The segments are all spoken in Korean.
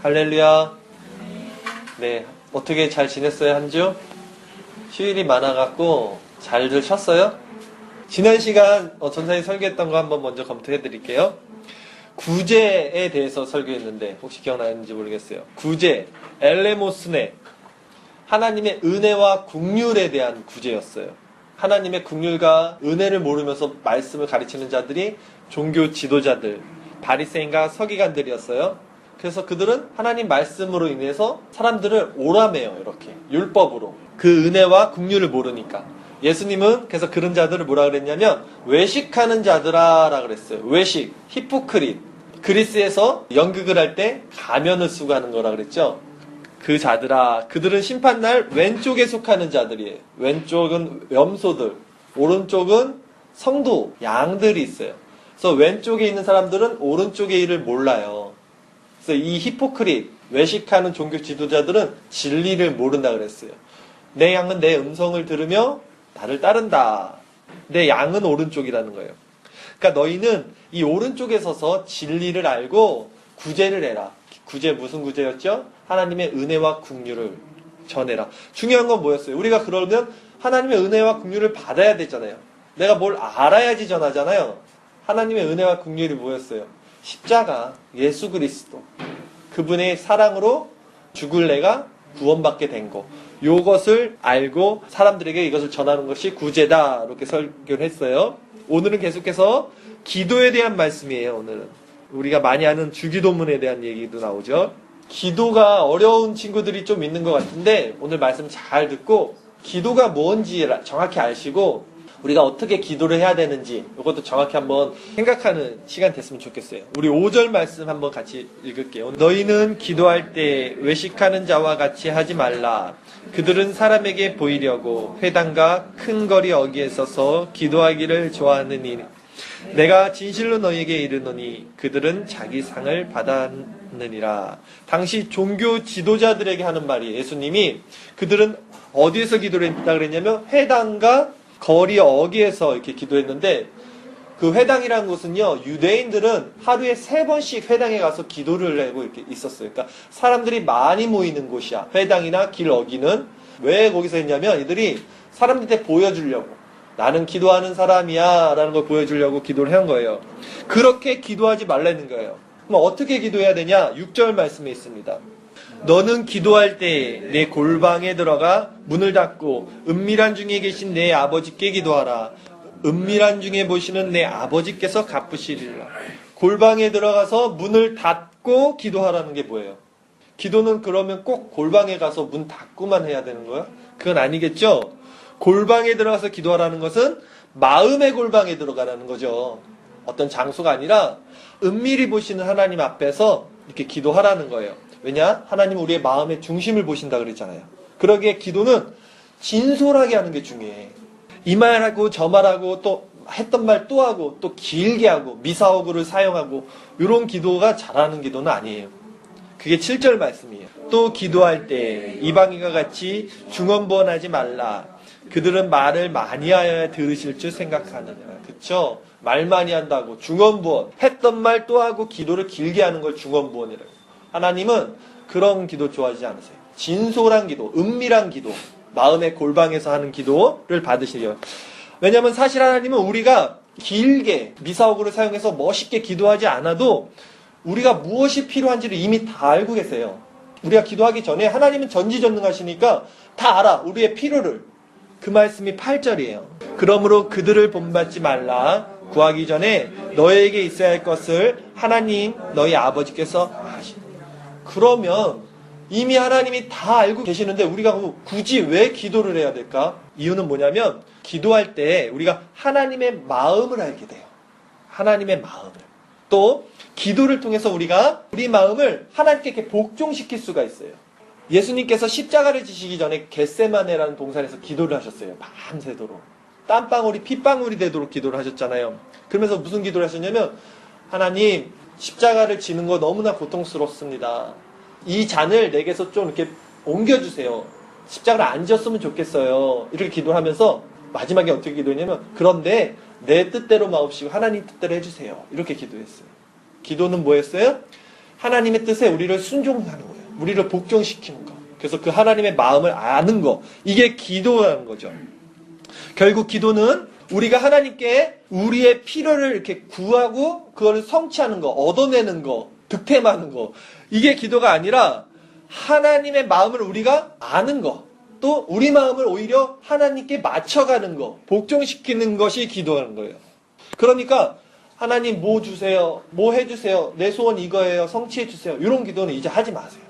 할렐루야. 네, 어떻게 잘 지냈어요, 한 주? 휴일이 많아갖고 잘들 쉬었어요? 지난 시간 전사님 설교했던 거 한번 먼저 검토해 드릴게요. 구제에 대해서 설교했는데 혹시 기억나는지 모르겠어요. 구제, 엘레모스네, 하나님의 은혜와 긍휼에 대한 구제였어요. 하나님의 긍휼과 은혜를 모르면서 말씀을 가르치는 자들이 종교 지도자들, 바리새인과 서기관들이었어요. 그래서 그들은 하나님 말씀으로 인해서 사람들을 오라매요. 이렇게 율법으로. 그 은혜와 긍휼을 모르니까. 예수님은 그래서 그런 자들을 뭐라 그랬냐면 외식하는 자들아 라 그랬어요. 외식, 히포크릿. 그리스에서 연극을 할 때 가면을 쓰고 하는 거라 그랬죠. 그 자들아, 그들은 심판날 왼쪽에 속하는 자들이에요. 왼쪽은 염소들, 오른쪽은 성도, 양들이 있어요. 그래서 왼쪽에 있는 사람들은 오른쪽의 일을 몰라요. 그래서 이 히포크릿, 외식하는 종교 지도자들은 진리를 모른다 그랬어요. 내 양은 내 음성을 들으며 나를 따른다. 내 양은 오른쪽이라는 거예요. 그러니까 너희는 이 오른쪽에 서서 진리를 알고 구제를 해라. 구제 무슨 구제였죠? 하나님의 은혜와 긍휼을 전해라. 중요한 건 뭐였어요? 우리가 그러면 하나님의 은혜와 긍휼을 받아야 되잖아요. 내가 뭘 알아야지 전하잖아요. 하나님의 은혜와 긍휼이 뭐였어요? 십자가, 예수 그리스도. 그분의 사랑으로 죽을 내가 구원받게 된 거. 요것을 알고 사람들에게 이것을 전하는 것이 구제다. 이렇게 설교를 했어요. 오늘은 계속해서 기도에 대한 말씀이에요. 오늘은. 우리가 많이 아는 주기도문에 대한 얘기도 나오죠. 기도가 어려운 친구들이 좀 있는 것 같은데 오늘 말씀 잘 듣고 기도가 뭔지 정확히 아시고 우리가 어떻게 기도를 해야 되는지 이것도 정확히 한번 생각하는 시간 됐으면 좋겠어요. 우리 5절 말씀 한번 같이 읽을게요. 너희는 기도할 때 외식하는 자와 같이 하지 말라. 그들은 사람에게 보이려고 회당과 큰 거리 어귀에 서서 기도하기를 좋아하느니 내가 진실로 너희에게 이르노니 그들은 자기 상을 받았느니라. 당시 종교 지도자들에게 하는 말이에요. 예수님이 그들은 어디에서 기도를 했다 그랬냐면 회당과 거리 어귀에서 이렇게 기도했는데 그 회당이라는 곳은요, 유대인들은 하루에 3번씩 회당에 가서 기도를 하고 이렇게 있었어요. 그러니까 사람들이 많이 모이는 곳이야. 회당이나 길 어귀는. 왜 거기서 했냐면 이들이 사람들한테 보여주려고. 나는 기도하는 사람이야 라는 걸 보여주려고 기도를 한 거예요. 그렇게 기도하지 말라는 거예요. 그럼 어떻게 기도해야 되냐? 6절 말씀에 있습니다. 너는 기도할 때 내 골방에 들어가 문을 닫고 은밀한 중에 계신 내 아버지께 기도하라. 은밀한 중에 보시는 내 아버지께서 갚으시리라. 골방에 들어가서 문을 닫고 기도하라는 게 뭐예요? 기도는 그러면 꼭 골방에 가서 문 닫고만 해야 되는 거야? 그건 아니겠죠? 골방에 들어가서 기도하라는 것은 마음의 골방에 들어가라는 거죠. 어떤 장소가 아니라 은밀히 보시는 하나님 앞에서 이렇게 기도하라는 거예요. 왜냐? 하나님은 우리의 마음의 중심을 보신다 그랬잖아요. 그러기에 기도는 진솔하게 하는 게 중요해. 이 말하고 저 말하고 또 했던 말 또 하고 또 길게 하고 미사오구를 사용하고 이런 기도가 잘하는 기도는 아니에요. 그게 7절 말씀이에요. 또 기도할 때 이방인과 같이 중언부언하지 말라. 그들은 말을 많이 하여야 들으실 줄 생각하느니라. 그쵸? 말 많이 한다고 중언부언. 했던 말 또 하고 기도를 길게 하는 걸 중언부언이라고. 하나님은 그런 기도 좋아하지 않으세요. 진솔한 기도, 은밀한 기도, 마음의 골방에서 하는 기도를 받으시려고. 왜냐하면 사실 하나님은 우리가 길게 미사오구를 사용해서 멋있게 기도하지 않아도 우리가 무엇이 필요한지를 이미 다 알고 계세요. 우리가 기도하기 전에 하나님은 전지전능하시니까 다 알아. 우리의 필요를. 그 말씀이 8절이에요. 그러므로 그들을 본받지 말라. 구하기 전에 너에게 있어야 할 것을 하나님 너희 아버지께서 하시니. 그러면 이미 하나님이 다 알고 계시는데 우리가 굳이 왜 기도를 해야 될까? 이유는 뭐냐면 기도할 때 우리가 하나님의 마음을 알게 돼요. 하나님의 마음을. 또 기도를 통해서 우리가 우리 마음을 하나님께 이렇게 복종시킬 수가 있어요. 예수님께서 십자가를 지시기 전에 겟세마네라는 동산에서 기도를 하셨어요. 밤새도록. 땀방울이 핏방울이 되도록 기도를 하셨잖아요. 그러면서 무슨 기도를 하셨냐면 하나님 십자가를 지는 거 너무나 고통스럽습니다. 이 잔을 내게서 좀 이렇게 옮겨주세요. 십자가를 안 지었으면 좋겠어요. 이렇게 기도를 하면서 마지막에 어떻게 기도했냐면 그런데 내 뜻대로 마옵시고 하나님 뜻대로 해주세요. 이렇게 기도했어요. 기도는 뭐였어요? 하나님의 뜻에 우리를 순종하는 거예요. 우리를 복종시키는 거. 그래서 그 하나님의 마음을 아는 거. 이게 기도라는 거죠. 결국 기도는 우리가 하나님께 우리의 필요를 이렇게 구하고 그걸 성취하는 거, 얻어내는 거, 득템하는 거. 이게 기도가 아니라 하나님의 마음을 우리가 아는 거. 또 우리 마음을 오히려 하나님께 맞춰가는 거, 복종시키는 것이 기도하는 거예요. 그러니까 하나님 뭐 주세요, 뭐 해주세요, 내 소원 이거예요, 성취해주세요. 이런 기도는 이제 하지 마세요.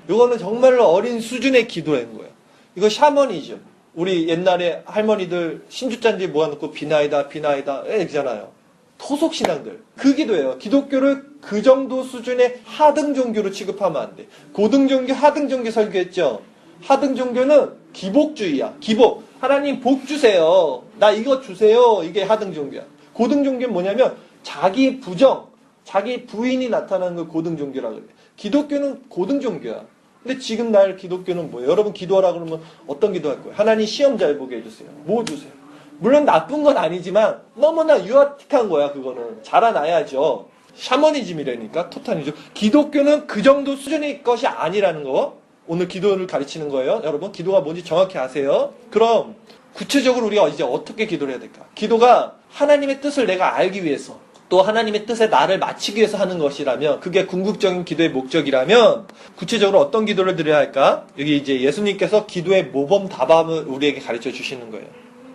이거는 정말로 어린 수준의 기도인 거예요. 이거 샤머니즘. 우리 옛날에 할머니들 신주잔디 모아놓고 비나이다 비나이다 이러잖아요. 토속신앙들. 그 기도예요. 기독교를 그 정도 수준의 하등 종교로 취급하면 안 돼. 고등 종교, 하등 종교 설교했죠. 하등 종교는 기복주의야. 기복. 하나님 복 주세요. 나 이거 주세요. 이게 하등 종교야. 고등 종교는 뭐냐면 자기 부정, 자기 부인이 나타나는 걸 고등 종교라 그래. 기독교는 고등 종교야. 근데 지금 날 기독교는 뭐예요? 여러분 기도하라 그러면 어떤 기도할 거예요? 하나님 시험 잘 보게 해주세요. 뭐 주세요? 물론 나쁜 건 아니지만 너무나 유아틱한 거야. 그거는 자라나야죠. 샤머니즘이라니까 토탈이죠. 기독교는 그 정도 수준의 것이 아니라는 거. 오늘 기도를 가르치는 거예요. 여러분 기도가 뭔지 정확히 아세요? 그럼 구체적으로 우리가 이제 어떻게 기도를 해야 될까? 기도가 하나님의 뜻을 내가 알기 위해서 또 하나님의 뜻에 나를 맞추기 위해서 하는 것이라면, 그게 궁극적인 기도의 목적이라면 구체적으로 어떤 기도를 드려야 할까? 여기 이제 예수님께서 기도의 모범 답안을 우리에게 가르쳐 주시는 거예요.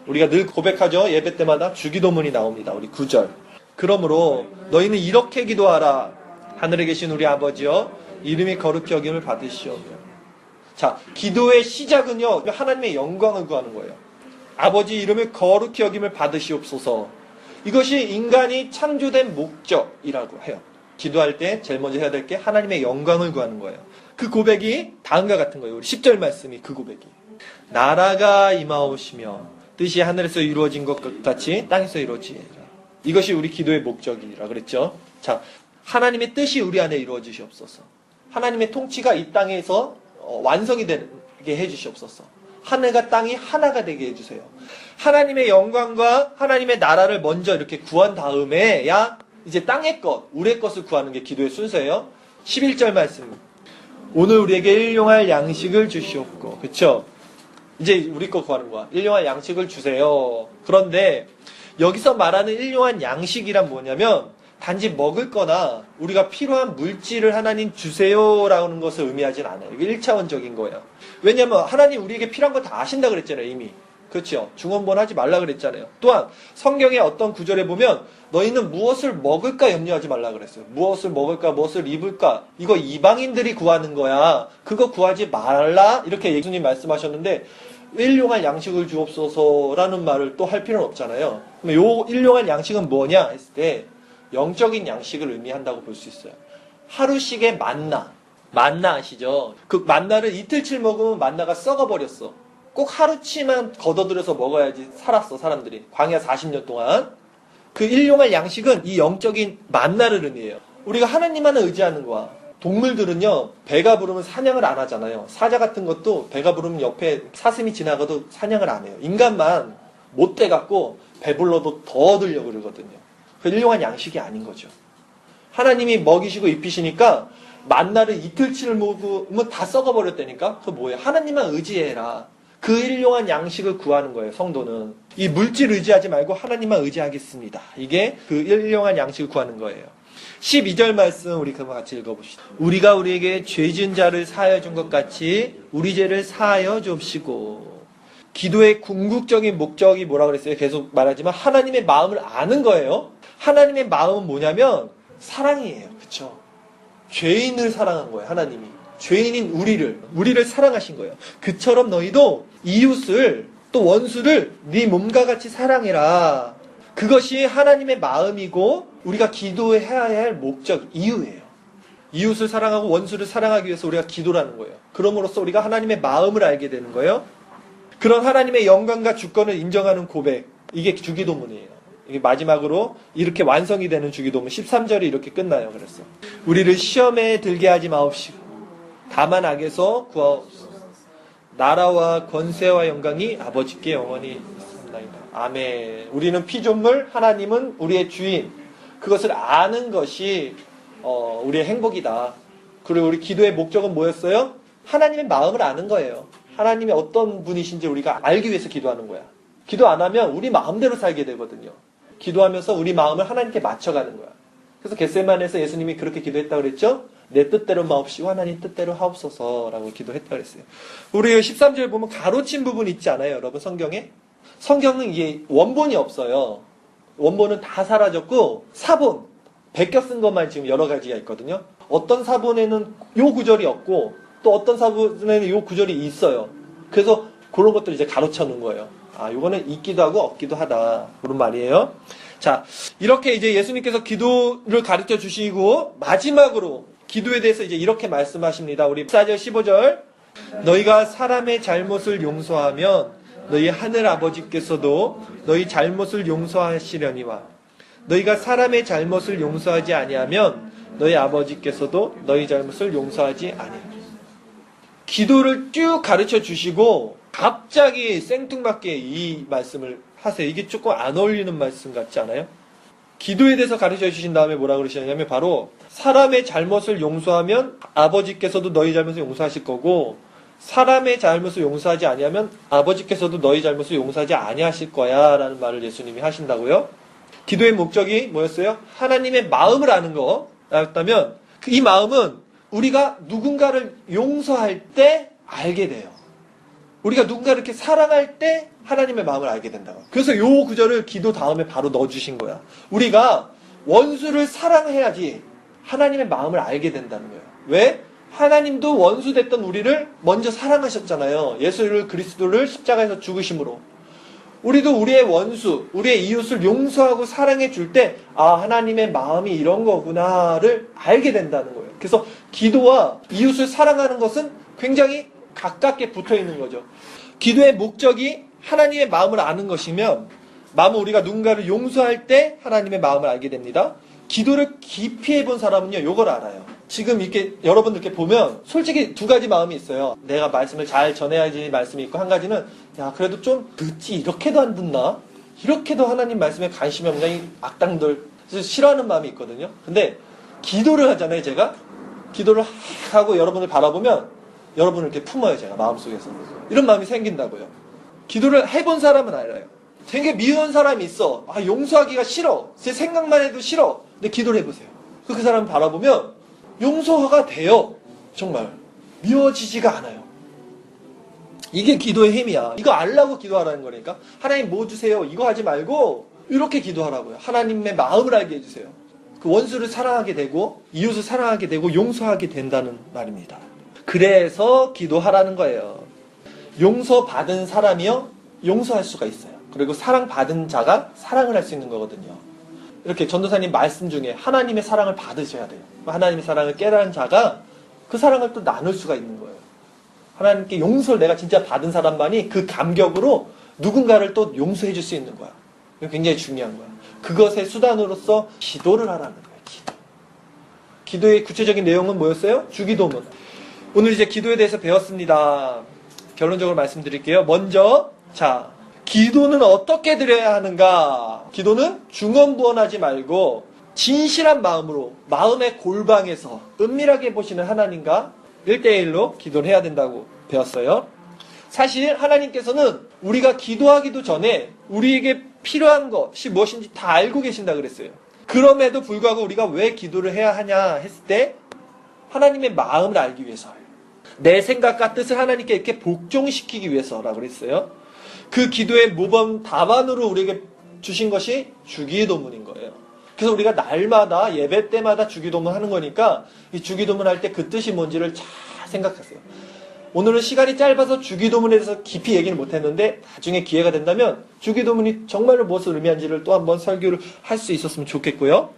우리가 늘 고백하죠. 예배 때마다 주기도문이 나옵니다. 우리 9절. 그러므로 너희는 이렇게 기도하라. 하늘에 계신 우리 아버지여, 이름이 거룩히 여김을 받으시오며. 자, 기도의 시작은요, 하나님의 영광을 구하는 거예요. 아버지 이름을 거룩히 여김을 받으시옵소서. 이것이 인간이 창조된 목적이라고 해요. 기도할 때 제일 먼저 해야 될 게 하나님의 영광을 구하는 거예요. 그 고백이 다음과 같은 거예요. 우리 10절 말씀이 그 고백이. 나라가 임하오시며 뜻이 하늘에서 이루어진 것 같이 땅에서 이루어지리라. 이것이 우리 기도의 목적이라 그랬죠. 자, 하나님의 뜻이 우리 안에 이루어지시옵소서. 하나님의 통치가 이 땅에서 완성이 되게 해주시옵소서. 하늘과 땅이 하나가 되게 해주세요. 하나님의 영광과 하나님의 나라를 먼저 이렇게 구한 다음에 야 이제 땅의 것, 우리의 것을 구하는 게 기도의 순서예요. 11절 말씀. 오늘 우리에게 일용할 양식을 주시옵고. 그쵸? 이제 우리 거 구하는 거야. 일용할 양식을 주세요. 그런데 여기서 말하는 일용할 양식이란 뭐냐면 단지 먹을 거나 우리가 필요한 물질을 하나님 주세요라는 것을 의미하진 않아요. 이게 1차원적인 거예요. 왜냐하면 하나님 우리에게 필요한 거 다 아신다 그랬잖아요. 이미. 그렇죠? 중언부언 하지 말라 그랬잖아요. 또한 성경의 어떤 구절에 보면 너희는 무엇을 먹을까 염려하지 말라 그랬어요. 무엇을 먹을까, 무엇을 입을까. 이거 이방인들이 구하는 거야. 그거 구하지 말라. 이렇게 예수님 말씀하셨는데 일용할 양식을 주옵소서라는 말을 또 할 필요는 없잖아요. 그럼 요 일용할 양식은 뭐냐 했을 때 영적인 양식을 의미한다고 볼 수 있어요. 하루씩의 만나 아시죠? 그 만나를 이틀치 먹으면 만나가 썩어버렸어. 꼭 하루치만 걷어들여서 먹어야지 살았어, 사람들이. 광야 40년 동안. 그 일용할 양식은 이 영적인 만나를 의미해요. 우리가 하나님만을 의지하는 거야. 동물들은요, 배가 부르면 사냥을 안 하잖아요. 사자 같은 것도 배가 부르면 옆에 사슴이 지나가도 사냥을 안 해요. 인간만 못 돼갖고 배불러도 더 얻으려고 그러거든요. 그 일용할 양식이 아닌 거죠. 하나님이 먹이시고 입히시니까 만나를 이틀치를 먹으면 다 썩어버렸다니까? 그거 뭐예요? 하나님만 의지해라. 그 일용할 양식을 구하는 거예요, 성도는. 이 물질 의지하지 말고 하나님만 의지하겠습니다. 이게 그 일용할 양식을 구하는 거예요. 12절 말씀 우리 그만 같이 읽어봅시다. 우리가 우리에게 죄 지은 자를 사하여 준 것 같이 우리 죄를 사하여 줍시고. 기도의 궁극적인 목적이 뭐라고 그랬어요? 계속 말하지만 하나님의 마음을 아는 거예요. 하나님의 마음은 뭐냐면 사랑이에요. 그쵸? 죄인을 사랑한 거예요. 하나님이. 죄인인 우리를 사랑하신 거예요. 그처럼 너희도 이웃을 또 원수를 네 몸과 같이 사랑해라. 그것이 하나님의 마음이고 우리가 기도해야 할 목적, 이유예요. 이웃을 사랑하고 원수를 사랑하기 위해서 우리가 기도라는 거예요. 그럼으로써 우리가 하나님의 마음을 알게 되는 거예요. 그런 하나님의 영광과 주권을 인정하는 고백, 이게 주기도문이에요. 이게 마지막으로 이렇게 완성이 되는 주기도문 13절이 이렇게 끝나요. 그래서 우리를 시험에 들게 하지 마옵시고 다만 악에서 구하옵소서. 나라와 권세와 영광이 아버지께 영원히 있습니다. 아멘. 우리는 피조물, 하나님은 우리의 주인. 그것을 아는 것이 우리의 행복이다. 그리고 우리 기도의 목적은 뭐였어요? 하나님의 마음을 아는 거예요. 하나님이 어떤 분이신지 우리가 알기 위해서 기도하는 거야. 기도 안 하면 우리 마음대로 살게 되거든요. 기도하면서 우리 마음을 하나님께 맞춰가는 거야. 그래서 겟세마네에서 예수님이 그렇게 기도했다고 그랬죠? 내 뜻대로 마옵시고 하나님 뜻대로 하옵소서라고 기도했다고 그랬어요. 우리 13절 보면 가로친 부분 있지 않아요, 여러분? 성경에? 성경은 이게 원본이 없어요. 원본은 다 사라졌고 사본, 베껴 쓴 것만 지금 여러 가지가 있거든요. 어떤 사본에는 요 구절이 없고 또 어떤 사본에는 요 구절이 있어요. 그래서 그런 것들을 이제 가로쳐 놓은 거예요. 아, 요거는 있기도 하고 없기도 하다. 그런 말이에요. 자, 이렇게 이제 예수님께서 기도를 가르쳐 주시고 마지막으로 기도에 대해서 이제 이렇게 말씀하십니다. 우리 14절 15절. 너희가 사람의 잘못을 용서하면 너희 하늘 아버지께서도 너희 잘못을 용서하시려니와 너희가 사람의 잘못을 용서하지 아니하면 너희 아버지께서도 너희 잘못을 용서하지 아니하리라. 기도를 쭉 가르쳐 주시고 갑자기 생뚱맞게 이 말씀을 하세요. 이게 조금 안 어울리는 말씀 같지 않아요? 기도에 대해서 가르쳐 주신 다음에 뭐라 그러시냐면 바로 사람의 잘못을 용서하면 아버지께서도 너희 잘못을 용서하실 거고 사람의 잘못을 용서하지 아니하면 아버지께서도 너희 잘못을 용서하지 아니하실 거야 라는 말을 예수님이 하신다고요. 기도의 목적이 뭐였어요? 하나님의 마음을 아는 거였다면 이 마음은 우리가 누군가를 용서할 때 알게 돼요. 우리가 누군가를 이렇게 사랑할 때 하나님의 마음을 알게 된다고. 그래서 요 구절을 기도 다음에 바로 넣어주신 거야. 우리가 원수를 사랑해야지 하나님의 마음을 알게 된다는 거예요. 왜? 하나님도 원수 됐던 우리를 먼저 사랑하셨잖아요. 예수 그리스도를 십자가에서 죽으심으로. 우리도 우리의 원수, 우리의 이웃을 용서하고 사랑해 줄 때, 아, 하나님의 마음이 이런 거구나를 알게 된다는 거예요. 그래서 기도와 이웃을 사랑하는 것은 굉장히 가깝게 붙어 있는 거죠. 기도의 목적이 하나님의 마음을 아는 것이면, 마음은 우리가 누군가를 용서할 때 하나님의 마음을 알게 됩니다. 기도를 깊이 해본 사람은요, 요걸 알아요. 지금 이렇게 여러분들 이렇게 보면 솔직히 두 가지 마음이 있어요. 내가 말씀을 잘 전해야지 말씀이 있고, 한 가지는 야, 그래도 좀 듣지, 이렇게도 안 듣나? 이렇게도 하나님 말씀에 관심이 없냐, 이 악당들. 그래서 싫어하는 마음이 있거든요. 근데 기도를 하잖아요, 제가. 기도를 하고 여러분을 바라보면 여러분을 이렇게 품어요, 제가 마음속에서. 이런 마음이 생긴다고요. 기도를 해본 사람은 알아요. 되게 미운 사람이 있어. 아, 용서하기가 싫어. 제 생각만 해도 싫어. 근데 기도를 해보세요. 그 사람을 바라보면 용서가 돼요. 정말. 미워지지가 않아요. 이게 기도의 힘이야. 이거 알라고 기도하라는 거니까. 하나님 뭐 주세요. 이거 하지 말고 이렇게 기도하라고요. 하나님의 마음을 알게 해주세요. 그 원수를 사랑하게 되고 이웃을 사랑하게 되고 용서하게 된다는 말입니다. 그래서 기도하라는 거예요. 용서받은 사람이요, 용서할 수가 있어요. 그리고 사랑받은 자가 사랑을 할 수 있는 거거든요. 이렇게 전도사님 말씀 중에 하나님의 사랑을 받으셔야 돼요. 하나님의 사랑을 깨달은 자가 그 사랑을 또 나눌 수가 있는 거예요. 하나님께 용서를 내가 진짜 받은 사람만이 그 감격으로 누군가를 또 용서해 줄 수 있는 거야. 이거 굉장히 중요한 거야. 그것의 수단으로서 기도를 하라는 거예요. 기도의 구체적인 내용은 뭐였어요? 주기도문. 오늘 이제 기도에 대해서 배웠습니다. 결론적으로 말씀드릴게요. 먼저, 자, 기도는 어떻게 드려야 하는가? 기도는 중언부언하지 말고 진실한 마음으로 마음의 골방에서 은밀하게 보시는 하나님과 1대1로 기도를 해야 된다고 배웠어요. 사실 하나님께서는 우리가 기도하기도 전에 우리에게 필요한 것이 무엇인지 다 알고 계신다 그랬어요. 그럼에도 불구하고 우리가 왜 기도를 해야 하냐 했을 때 하나님의 마음을 알기 위해서예요. 내 생각과 뜻을 하나님께 이렇게 복종시키기 위해서라고 그랬어요. 그 기도의 모범 답안으로 우리에게 주신 것이 주기도문인 거예요. 그래서 우리가 날마다 예배 때마다 주기도문 하는 거니까 이 주기도문 할 때 그 뜻이 뭔지를 잘 생각하세요. 오늘은 시간이 짧아서 주기도문에 대해서 깊이 얘기를 못했는데 나중에 기회가 된다면 주기도문이 정말로 무엇을 의미하는지를 또 한번 설교를 할 수 있었으면 좋겠고요.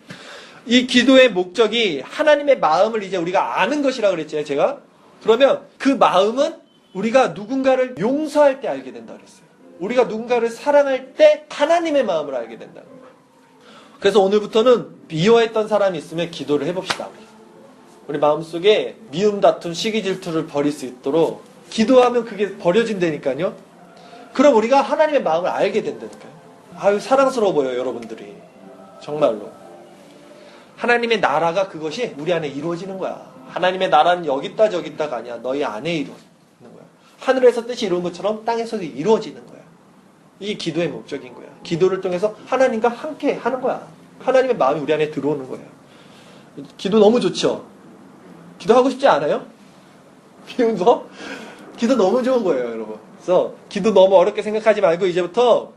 이 기도의 목적이 하나님의 마음을 이제 우리가 아는 것이라고 그랬죠, 제가. 그러면 그 마음은 우리가 누군가를 용서할 때 알게 된다 그랬어요. 우리가 누군가를 사랑할 때 하나님의 마음을 알게 된다는 거예요. 그래서 오늘부터는 미워했던 사람이 있으면 기도를 해봅시다. 우리 마음속에 미움, 다툼, 시기, 질투를 버릴 수 있도록 기도하면 그게 버려진다니까요. 그럼 우리가 하나님의 마음을 알게 된다니까요. 아유, 사랑스러워 보여요, 여러분들이. 정말로. 하나님의 나라가 그것이 우리 안에 이루어지는 거야. 하나님의 나라는 여기 있다 저기 있다가 아니야. 너희 안에 이루어지는 거야. 하늘에서 뜻이 이루어진 것처럼 땅에서도 이루어지는 거야. 이게 기도의 목적인 거야. 기도를 통해서 하나님과 함께 하는 거야. 하나님의 마음이 우리 안에 들어오는 거예요. 기도 너무 좋죠? 기도하고 싶지 않아요? 비운서? 기도 너무 좋은 거예요, 여러분. 그래서 기도 너무 어렵게 생각하지 말고 이제부터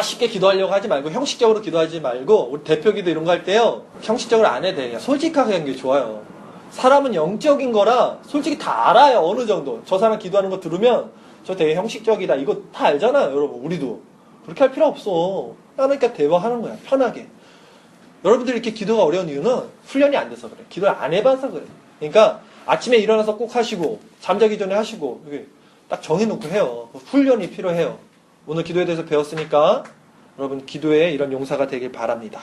쉽게 기도하려고 하지 말고 형식적으로 기도하지 말고 우리 대표 기도 이런 거 할 때요. 형식적으로 안 해도 돼요. 솔직하게 하는 게 좋아요. 사람은 영적인 거라 솔직히 다 알아요. 어느 정도. 저 사람 기도하는 거 들으면 저 되게 형식적이다. 이거 다 알잖아요, 여러분. 우리도. 그렇게 할 필요 없어. 그러니까 대화하는 거야. 편하게. 여러분들이 이렇게 기도가 어려운 이유는 훈련이 안 돼서 그래. 기도를 안 해봐서 그래. 그러니까 아침에 일어나서 꼭 하시고 잠자기 전에 하시고 이렇게 딱 정해놓고 해요. 훈련이 필요해요. 오늘 기도에 대해서 배웠으니까 여러분 기도에 이런 용사가 되길 바랍니다.